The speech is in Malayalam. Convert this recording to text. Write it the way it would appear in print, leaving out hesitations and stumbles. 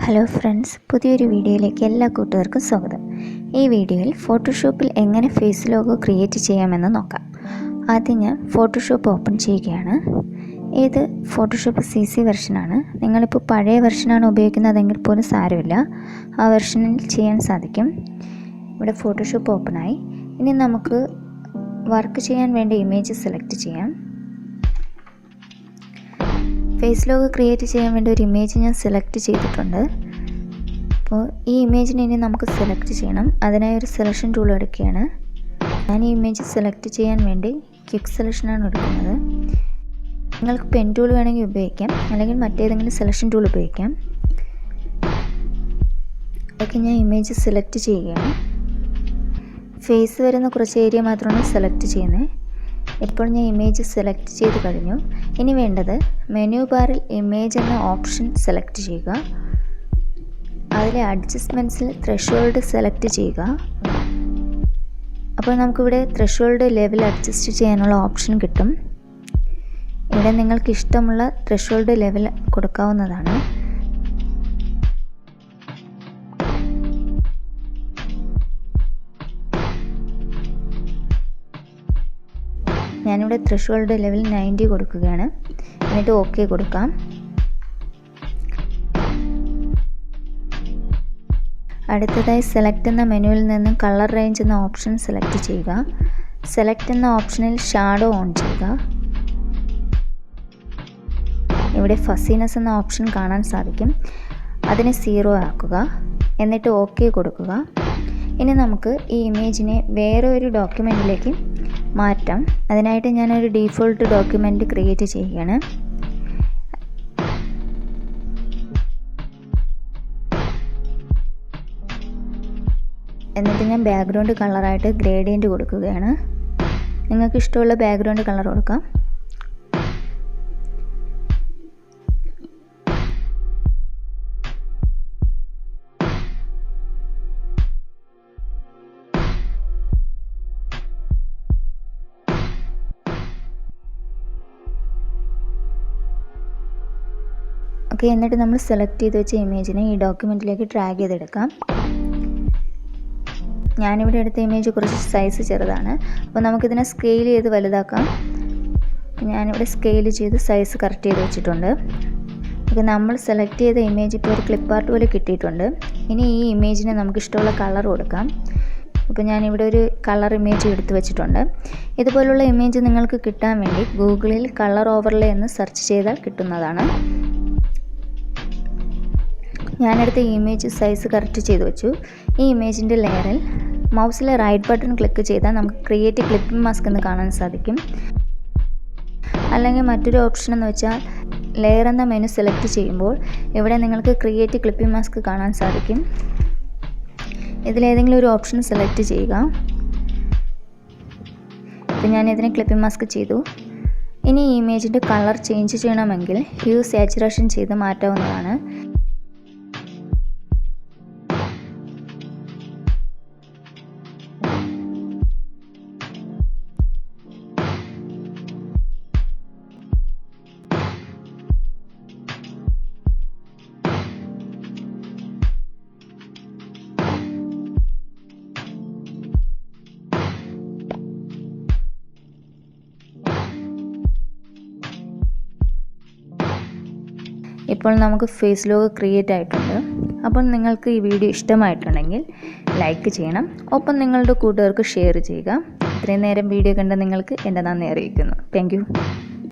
ഹലോ ഫ്രണ്ട്സ്, പുതിയൊരു വീഡിയോയിലേക്ക് എല്ലാ കൂട്ടുകാർക്കും സ്വാഗതം. ഈ വീഡിയോയിൽ ഫോട്ടോഷോപ്പിൽ എങ്ങനെ ഫേസ് ലോഗോ ക്രിയേറ്റ് ചെയ്യാമെന്ന് നോക്കാം. ആദ്യം ഞാൻ ഫോട്ടോഷോപ്പ് ഓപ്പൺ ചെയ്യുകയാണ്. ഇത് ഫോട്ടോഷോപ്പ് CC വെർഷനാണ്. നിങ്ങളിപ്പോൾ പഴയ വെർഷനാണ് ഉപയോഗിക്കുന്നതെങ്കിൽ പോലും സാരമില്ല, ആ വെർഷനിൽ ചെയ്യാൻ സാധിക്കും. ഇവിടെ ഫോട്ടോഷോപ്പ് ഓപ്പണായി. ഇനി നമുക്ക് വർക്ക് ചെയ്യാൻ വേണ്ട ഇമേജ് സെലക്ട് ചെയ്യാം. ഫേസ് ലോഗോ ക്രിയേറ്റ് ചെയ്യാൻ വേണ്ടി ഒരു ഇമേജ് ഞാൻ സെലക്ട് ചെയ്തിട്ടുണ്ട്. അപ്പോൾ ഈ ഇമേജിനെ ഇനി നമുക്ക് സെലക്ട് ചെയ്യണം. അതിനായി ഒരു സെലക്ഷൻ ടൂൾ എടുക്കുകയാണ്. ഞാൻ ഈ ഇമേജ് സെലക്ട് ചെയ്യാൻ വേണ്ടി ക്വിക്ക് സെലക്ഷനാണ് എടുക്കുന്നത്. നിങ്ങൾക്ക് പെൻ ടൂൾ വേണമെങ്കിൽ ഉപയോഗിക്കാം, അല്ലെങ്കിൽ മറ്റേതെങ്കിലും സെലക്ഷൻ ടൂൾ ഉപയോഗിക്കാം. ഓക്കെ, ഞാൻ ഇമേജ് സെലക്ട് ചെയ്യുകയാണ്. ഫേസ് വരുന്ന കുറച്ച് ഏരിയ മാത്രമാണ് സെലക്ട് ചെയ്യുന്നത്. ഇപ്പോൾ ഞാൻ ഇമേജ് സെലക്ട് ചെയ്ത് കഴിഞ്ഞു. ഇനി വേണ്ടത് മെനു ബാറിൽ ഇമേജ് എന്ന ഓപ്ഷൻ സെലക്ട് ചെയ്യുക. അതിലെ അഡ്ജസ്റ്റ്മെൻറ്റ്സിൽ ത്രെഷോൾഡ് സെലക്ട് ചെയ്യുക. അപ്പോൾ നമുക്കിവിടെ ത്രെഷോൾഡ് ലെവൽ അഡ്ജസ്റ്റ് ചെയ്യാനുള്ള ഓപ്ഷൻ കിട്ടും. ഇവിടെ നിങ്ങൾക്ക് ഇഷ്ടമുള്ള ത്രെഷോൾഡ് ലെവൽ കൊടുക്കാവുന്നതാണ്. ഞാനിവിടെ ത്രെഷോൾഡ് ലെവൽ 90 കൊടുക്കുകയാണ്. എന്നിട്ട് ഓക്കെ കൊടുക്കാം. അടുത്തതായി സെലക്ട് എന്ന മെനുവിൽ നിന്നും കളർ റേഞ്ച് എന്ന ഓപ്ഷൻ സെലക്ട് ചെയ്യുക. സെലക്ട് എന്ന ഓപ്ഷനിൽ ഷാഡോ ഓൺ ചെയ്യുക. ഇവിടെ ഫസിനെസ് എന്ന ഓപ്ഷൻ കാണാൻ സാധിക്കും. അതിനെ 0 ആക്കുക. എന്നിട്ട് ഓക്കെ കൊടുക്കുക. ഇനി നമുക്ക് ഈ ഇമേജിനെ വേറെ ഒരു ഡോക്യുമെൻറ്റിലേക്ക് മാറ്റാം. അതിനായിട്ട് ഞാനൊരു ഡീഫോൾട്ട് ഡോക്യുമെൻറ്റ് ക്രിയേറ്റ് ചെയ്യുകയാണ്. എന്നിട്ട് ഞാൻ ബാക്ക്ഗ്രൗണ്ട് കളറായിട്ട് ഗ്രേഡിയൻറ്റ് കൊടുക്കുകയാണ്. നിങ്ങൾക്ക് ഇഷ്ടമുള്ള ബാക്ക്ഗ്രൗണ്ട് കളർ കൊടുക്കാം. ഓക്കെ, എന്നിട്ട് നമ്മൾ സെലക്ട് ചെയ്ത് വെച്ച ഇമേജിനെ ഈ ഡോക്യുമെൻറ്റിലേക്ക് ഡ്രാഗ് ചെയ്തെടുക്കാം. ഞാനിവിടെ എടുത്ത ഇമേജ് കുറച്ച് സൈസ് ചെറുതാണ്, അപ്പോൾ നമുക്കിതിനെ സ്കെയിൽ ചെയ്ത് വലുതാക്കാം. ഞാനിവിടെ സ്കെയിൽ ചെയ്ത് സൈസ് കറക്റ്റ് ചെയ്ത് വെച്ചിട്ടുണ്ട്. ഓക്കെ, നമ്മൾ സെലക്ട് ചെയ്ത ഇമേജ് ഇപ്പോൾ ഒരു ക്ലിപ്പ് ആർട്ട് പോലെ കിട്ടിയിട്ടുണ്ട്. ഇനി ഈ ഇമേജിന് നമുക്ക് ഇഷ്ടമുള്ള കളർ കൊടുക്കാം. അപ്പോൾ ഞാനിവിടെ ഒരു കളർ ഇമേജ് എടുത്ത് വെച്ചിട്ടുണ്ട്. ഇതുപോലുള്ള ഇമേജ് നിങ്ങൾക്ക് കിട്ടാൻ വേണ്ടി ഗൂഗിളിൽ കളർ ഓവർലേ എന്ന് സെർച്ച് ചെയ്താൽ കിട്ടുന്നതാണ്. ഞാനെടുത്ത ഇമേജ് സൈസ് കറക്റ്റ് ചെയ്ത് വെച്ചു. ഈ ഇമേജിൻ്റെ ലെയറിൽ മൗസിലെ റൈറ്റ് ബട്ടൺ ക്ലിക്ക് ചെയ്താൽ നമുക്ക് ക്രിയേറ്റ് ക്ലിപ്പിംഗ് മാസ്ക് എന്ന് കാണാൻ സാധിക്കും. അല്ലെങ്കിൽ മറ്റൊരു ഓപ്ഷൻ എന്ന് വെച്ചാൽ ലെയർ എന്ന മെനു സെലക്ട് ചെയ്യുമ്പോൾ ഇവിടെ നിങ്ങൾക്ക് ക്രിയേറ്റ് ക്ലിപ്പിംഗ് മാസ്ക് കാണാൻ സാധിക്കും. ഇതിലേതെങ്കിലും ഒരു ഓപ്ഷൻ സെലക്ട് ചെയ്യുക. അപ്പോൾ ഞാൻ ഇതിനെ ക്ലിപ്പിംഗ് മാസ്ക് ചെയ്തു. ഇനി ഈ ഇമേജിൻ്റെ കളർ ചേഞ്ച് ചെയ്യണമെങ്കിൽ ഹ്യൂ സാച്ചുറേഷൻ ചെയ്ത് മാറ്റാവുന്നതാണ്. ഇപ്പോൾ നമുക്ക് ഫേസ് ലോഗോ ക്രിയേറ്റ് ആയിട്ടുണ്ട്. അപ്പോൾ നിങ്ങൾക്ക് ഈ വീഡിയോ ഇഷ്ടമായിട്ടുണ്ടെങ്കിൽ ലൈക്ക് ചെയ്യണം. ഒപ്പം നിങ്ങളുടെ കൂട്ടുകാർക്ക് ഷെയർ ചെയ്യുക. ഇത്രയും നേരം വീഡിയോ കണ്ട നിങ്ങൾക്ക് എൻ്റെ നന്ദി അറിയിക്കുന്നു. Thank you.